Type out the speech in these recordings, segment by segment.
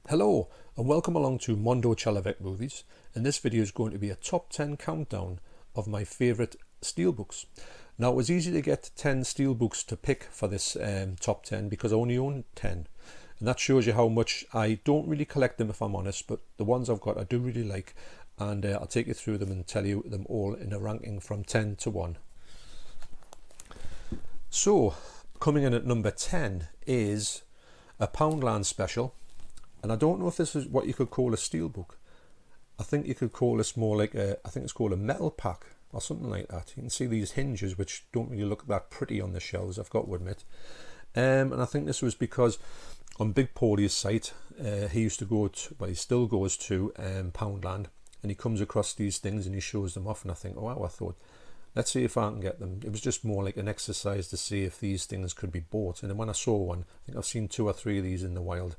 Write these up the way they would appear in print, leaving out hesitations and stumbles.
Hello and welcome along to Mondo Chalavec Movies, and this video is going to be a top 10 countdown of my favourite steelbooks. Now it was easy to get 10 steelbooks to pick for this top 10 because I only own 10, and that shows you how much I don't really collect them if I'm honest, but the ones I've got I do really like, and I'll take you through them and tell you them all in a ranking from 10 to 1. So coming in at number 10 is a Poundland special. And I don't know if this is what you could call a steelbook. I think you could call this more like I think it's called a metal pack or something like that. You can see these hinges which don't really look that pretty on the shelves, I've got to admit. And I think this was because on Big Paulie's site, he used to go to, well, he still goes to Poundland, and he comes across these things and he shows them off, and I think, oh wow, I thought, let's see if I can get them. It was just more like an exercise to see if these things could be bought. And then when I saw one, I think I've seen 2 or 3 of these in the wild.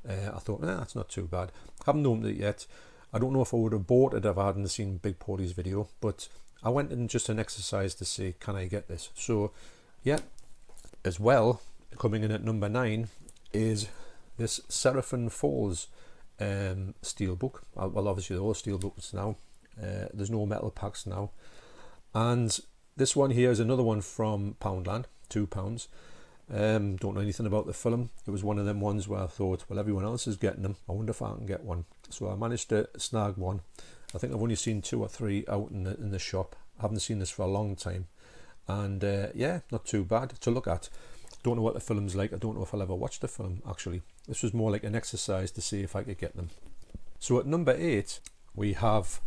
I thought, nah, that's not too bad. Haven't opened it yet. I don't know if I would have bought it if I hadn't seen Big Paulie's video, but I went in just an exercise to see, can I get this? So, yeah, as well, coming in at number 9 is this Seraphim Falls steelbook. Well, obviously they're all steelbooks now. There's no metal packs now. And this one here is another one from Poundland, £2. Don't know anything about the film. It was one of them ones where I thought, well, everyone else is getting them, I wonder if I can get one. So I managed to snag one. I think I've only seen 2 or 3 out in the shop. I haven't seen this for a long time, and yeah, not too bad to look at. Don't know what the film's like. I don't know if I'll ever watch the film actually. This was more like an exercise to see if I could get them. So at number 8 we have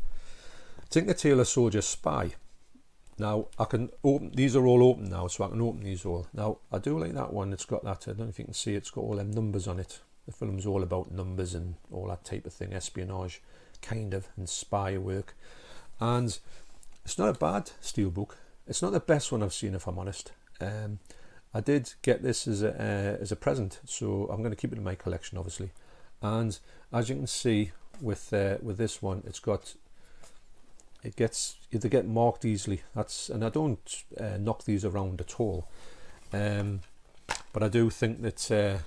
Tinker Tailor Soldier Spy. Now I can open, these are all open now, so I can open these all. Now I do like that one. It's got that, I don't know if you can see, it's got all them numbers on it. The film's all about numbers and all that type of thing, espionage kind of, and spy work. And it's not a bad steelbook. It's not the best one I've seen, if I'm honest. I did get this as a present, so I'm going to keep it in my collection obviously. And as you can see with this one, it's got, they get marked easily. And I don't knock these around at all, but I do think that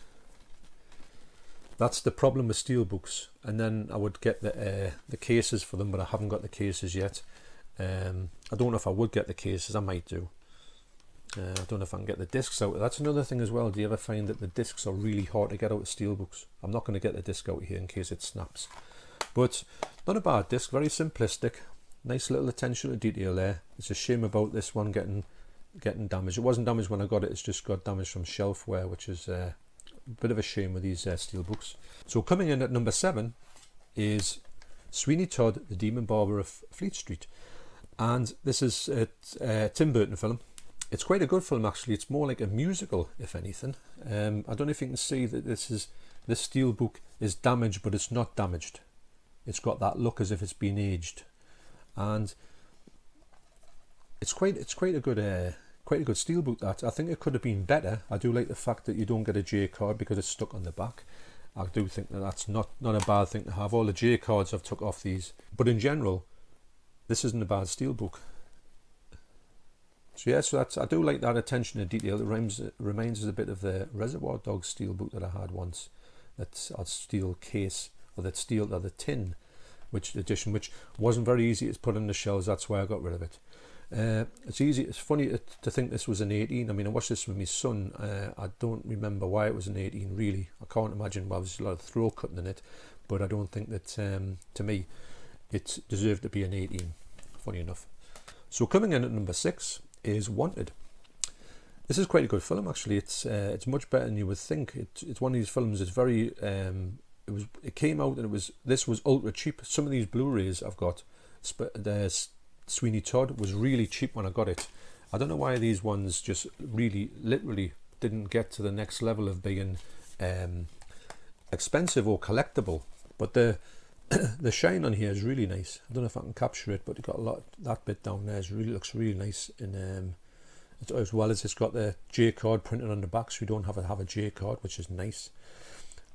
that's the problem with steelbooks. And then I would get the cases for them, but I haven't got the cases yet. I don't know if I would get the cases. I might do. I don't know if I can get the discs out. That's another thing as well. Do you ever find that the discs are really hard to get out of steelbooks? I'm not going to get the disc out here in case it snaps, but not a bad disc, very simplistic. Nice little attention to detail there. It's a shame about this one getting damaged. It wasn't damaged when I got it, it's just got damaged from shelf wear, which is a bit of a shame with these steelbooks. So coming in at number 7 is Sweeney Todd, the Demon Barber of Fleet Street. And this is a Tim Burton film. It's quite a good film actually. It's more like a musical, if anything. I don't know if you can see that this steelbook is damaged, but it's not damaged. It's got that look as if it's been aged. And it's quite a good steelbook. That I think it could have been better. I do like the fact that you don't get a J card because it's stuck on the back. I do think that that's not a bad thing to have. All the J cards I've took off these, but in general, this isn't a bad steelbook. So yeah, so I do like that attention to detail. It reminds us a bit of the Reservoir Dogs steelbook that I had once. That's a steel case, or that steel, or the tin. Which wasn't very easy to put on the shelves. That's why I got rid of it. It's funny to think this was an 18. I mean, I watched this with my son. I don't remember why it was an 18 really. I can't imagine. Well, there's a lot of throat cutting in it, but I don't think that to me it deserved to be an 18. Funny enough. So coming in at number 6 is Wanted. This is quite a good film actually. It's much better than you would think. It's one of these films. It's very it came out and this was ultra cheap. Some of these Blu-rays I've got, the Sweeney Todd was really cheap when I got it. I don't know why these ones just really literally didn't get to the next level of being expensive or collectible, but the shine on here is really nice. I don't know if I can capture it, but it got a lot. That bit down there looks really nice, and as well as it's got the J card printed on the back, so you don't have a J card, which is nice.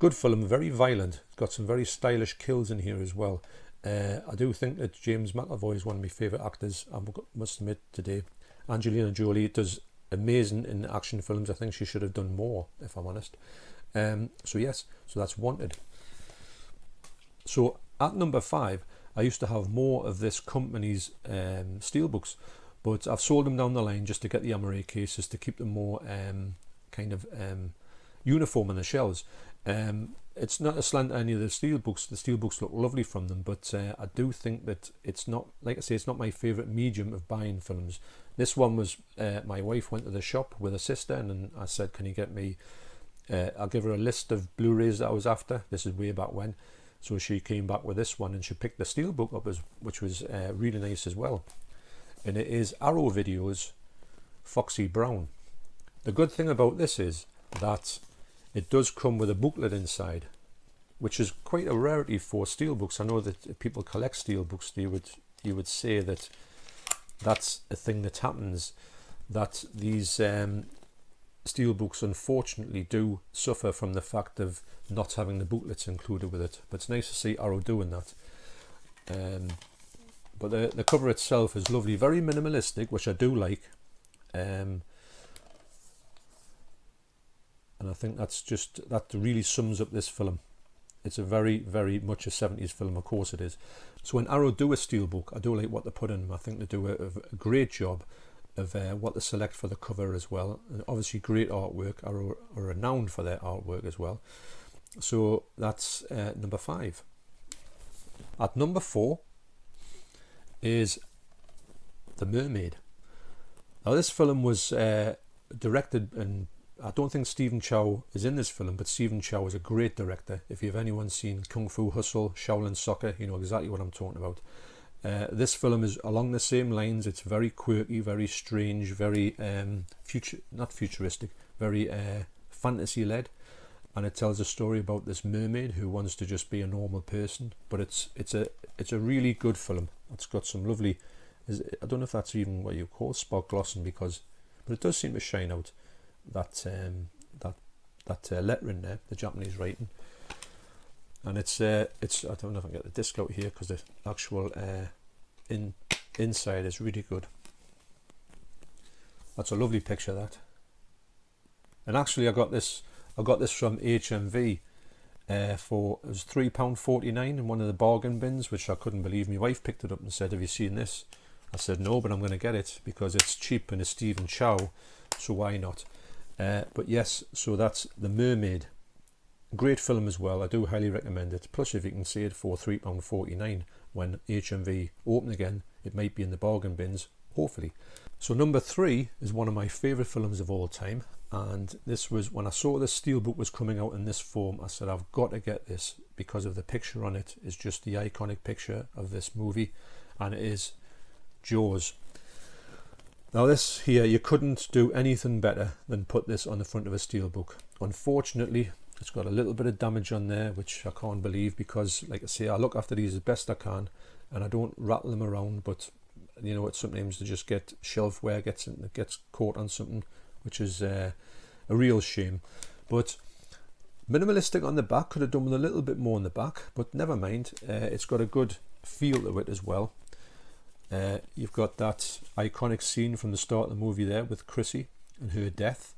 Good film, very violent. It's got some very stylish kills in here as well. I do think that James McAvoy is one of my favourite actors, I must admit today. Angelina Jolie does amazing in action films. I think she should have done more, if I'm honest. So yes, so that's Wanted. So at NumberFive, I used to have more of this company's steelbooks, but I've sold them down the line just to get the NumberEight cases to keep them more kind of uniform on the shelves. It's not a slant at any of the steelbooks. The steelbooks look lovely from them, but I do think that it's not, like I say, it's not my favourite medium of buying films. This one was, my wife went to the shop with her sister, and I said, can you get me, I'll give her a list of Blu-rays that I was after. This is way back when. So she came back with this one, and she picked the steelbook up, which was really nice as well. And it is Arrow Video's Foxy Brown. The good thing about this is that it does come with a booklet inside, which is quite a rarity for steelbooks. I know that if people collect steelbooks, you would say that that's a thing that happens, that these steelbooks unfortunately do suffer from the fact of not having the booklets included with it. But it's nice to see Arrow doing that. But the cover itself is lovely, very minimalistic, which I do like. And I think that really sums up this film. It's a very, very much a 70s film, of course it is. So when Arrow do a steelbook, I do like what they put in. I think they do a great job of what they select for the cover as well. And obviously great artwork. Arrow are renowned for their artwork as well. So that's NumberFive. At NumberFour is The Mermaid. Now this film was directed, and I don't think Stephen Chow is in this film, but Stephen Chow is a great director. If you've anyone seen Kung Fu Hustle, Shaolin Soccer, you know exactly what I'm talking about. This film is along the same lines. It's very quirky, very strange, very not futuristic, very fantasy led, and it tells a story about this mermaid who wants to just be a normal person. But it's a really good film. It's got some lovely, I don't know if that's even what you call spot glossing, but it does seem to shine out that lettering there, the Japanese writing. And it's I don't know if I can get the disc out here because the actual inside is really good. That's a lovely picture, that. And actually I got this from HMV for, it was £3.49 in one of the bargain bins, which I couldn't believe. My wife picked it up and said, have you seen this? I said no, but I'm going to get it because it's cheap and it's Stephen Chow, so why not? But yes, so that's The Mermaid. Great film as well. I do highly recommend it. Plus, if you can see it for £3.49 when HMV open again, it might be in the bargain bins, hopefully. So NumberThree is one of my favourite films of all time, and this was, when I saw this steelbook was coming out in this form, I said I've got to get this because of the picture on it. Is just the iconic picture of this movie, and it is Jaws. Now this here, you couldn't do anything better than put this on the front of a steelbook. Unfortunately, it's got a little bit of damage on there, which I can't believe, because like I say, I look after these as best I can and I don't rattle them around, but you know, it's sometimes to just get shelfware gets caught on something, which is a real shame. But minimalistic on the back, could have done with a little bit more on the back, but never mind. It's got a good feel to it as well. You've got that iconic scene from the start of the movie there with Chrissy and her death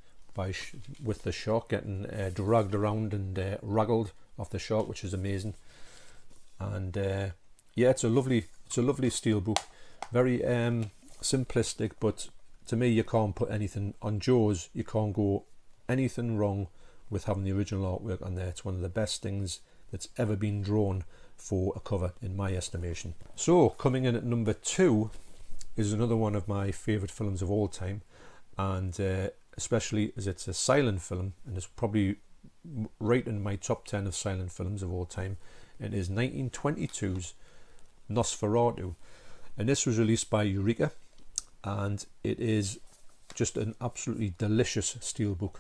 with the shark getting dragged around and raggled off the shark, which is amazing. And yeah, it's a lovely steelbook, very simplistic, but to me, you can't put anything on Jaws. You can't go anything wrong with having the original artwork on there. It's one of the best things that's ever been drawn for a cover, in my estimation. So coming in at number 2 is another one of my favourite films of all time, and especially as it's a silent film, and it's probably right in my top 10 of silent films of all time. It is 1922's Nosferatu, and this was released by Eureka, and it is just an absolutely delicious steelbook.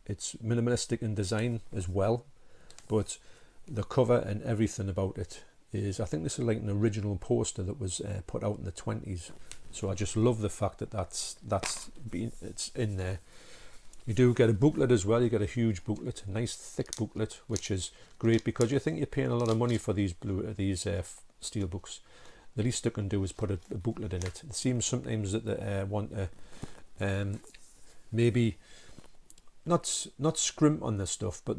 It's minimalistic in design as well, but the cover and everything about it is, I think this is like an original poster that was put out in the 20s. So I just love the fact that it's in there. You do get a booklet as well. You get a huge booklet, a nice thick booklet, which is great because you think you're paying a lot of money for these steelbooks. The least they can do is put a booklet in it. It seems sometimes that they want to maybe not scrimp on the stuff, but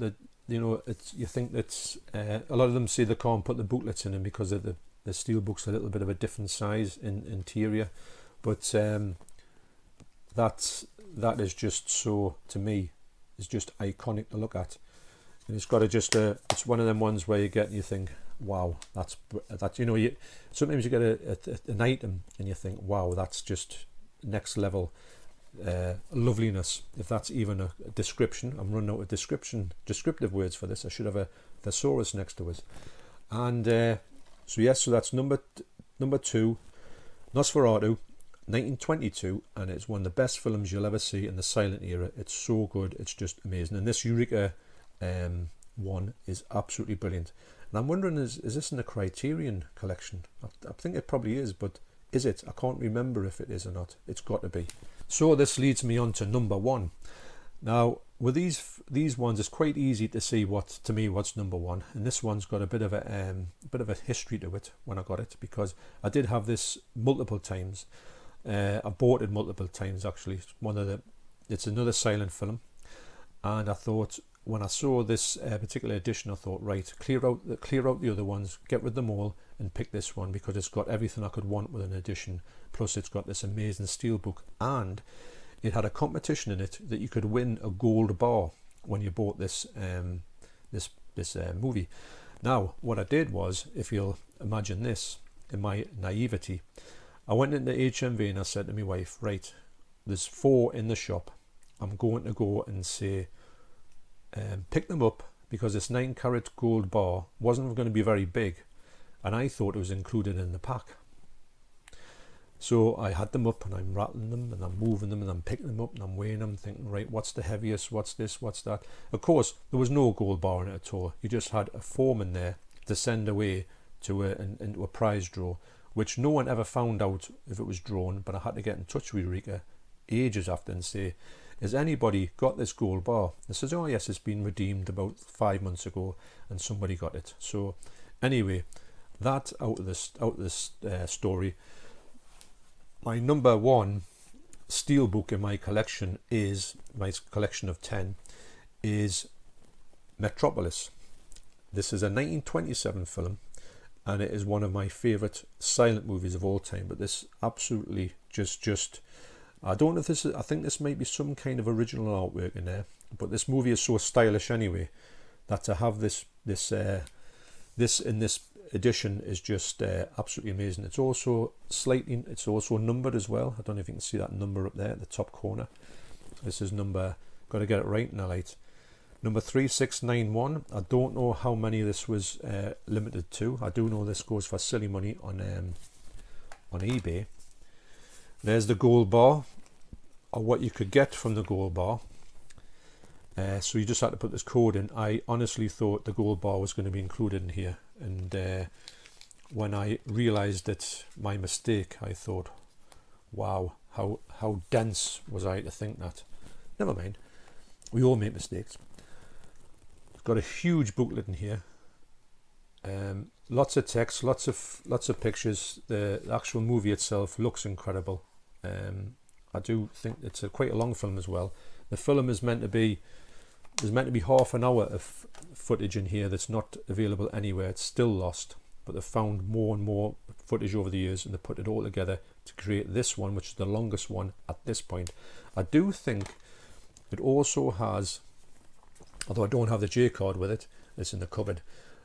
you know, it's, you think that a lot of them say they can't put the booklets in them because of the steelbook's a little bit of a different size in interior, but that is just, so to me, is just iconic to look at. And it's got it's one of them ones where you get and you think, wow, that's you know, sometimes you get an item and you think, wow, that's just next level loveliness, if that's even a description. I'm running out of descriptive words for this. I should have a thesaurus next to it. And so yes, so that's number 2, Nosferatu, 1922, and it's one of the best films you'll ever see in the silent era. It's so good, it's just amazing. And this Eureka one is absolutely brilliant. And I'm wondering, is this in the Criterion collection? I think it probably is, but is it? I can't remember if it is or not. It's got to be. So this leads me on to number 1. Now, with these ones, it's quite easy to see what's number 1, and this one's got a bit of a history to it when I got it, because I did have this multiple times. I bought it multiple times actually. It's another silent film, and I thought, when I saw this particular edition, I thought, right, clear out the other ones, get rid of them all, and pick this one because it's got everything I could want with an edition. Plus, it's got this amazing steelbook, and it had a competition in it that you could win a gold bar when you bought this movie. Now, what I did was, if you'll imagine this, in my naivety, I went into HMV and I said to my wife, right, there's 4 in the shop. I'm going to go and say, pick them up, because this 9-carat gold bar wasn't going to be very big, and I thought it was included in the pack. So I had them up and I'm rattling them and I'm moving them and I'm picking them up and I'm weighing them, thinking, right, what's the heaviest, what's this, what's that. Of course, there was no gold bar in it at all. You just had a form in there to send away into a prize draw, which no one ever found out if it was drawn, but I had to get in touch with Eureka ages after and say, has anybody got this gold bar? They says, oh yes, it's been redeemed about 5 months ago and somebody got it. So anyway, that out of this story, my number 1 steelbook in my collection of 10 is Metropolis. This is a 1927 film, and it is one of my favourite silent movies of all time. But this absolutely just I don't know if this is, I think this might be some kind of original artwork in there, but this movie is so stylish anyway that to have this in this edition is just absolutely amazing. It's also numbered as well. I don't know if you can see that number up there at the top corner. This is number, got to get it right now, like number 3691. I don't know how many this was limited to. I do know this goes for silly money on eBay. There's the gold bar, or what you could get from the gold bar. So you just had to put this code in. I honestly thought the gold bar was going to be included in here, and when I realized that my mistake, I thought, wow, how dense was I to think that. Never mind, we all make mistakes. It's got a huge booklet in here, lots of text, lots of pictures. The actual movie itself looks incredible. I do think it's quite a long film as well. The film is meant to be half an hour of footage in here that's not available anywhere. It's still lost, but they've found more and more footage over the years, and they put it all together to create this one, which is the longest one at this point. I do think it also has, although I don't have the J card with it, it's in the cupboard,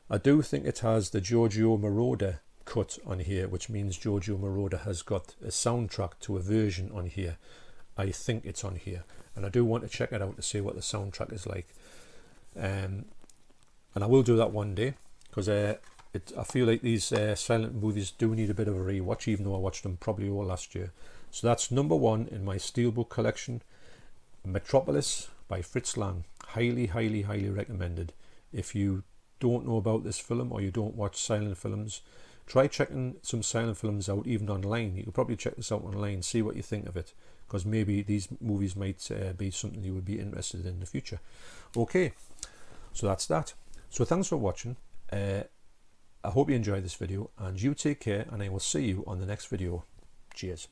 I do think it has the Giorgio Moroder cut on here, which means Giorgio Moroder has got a soundtrack to a version on here. I think it's on here, and I do want to check it out to see what the soundtrack is like, and I will do that one day, because I feel like these silent movies do need a bit of a rewatch, even though I watched them probably all last year. So that's number 1 in my steelbook collection, Metropolis by Fritz Lang. Highly recommended. If you don't know about this film, or you don't watch silent films, try checking some silent films out, even online. You could probably check this out online, see what you think of it, because maybe these movies might be something you would be interested in the future. Okay, so that's that. So thanks for watching. I hope you enjoyed this video, and you take care, and I will see you on the next video. Cheers.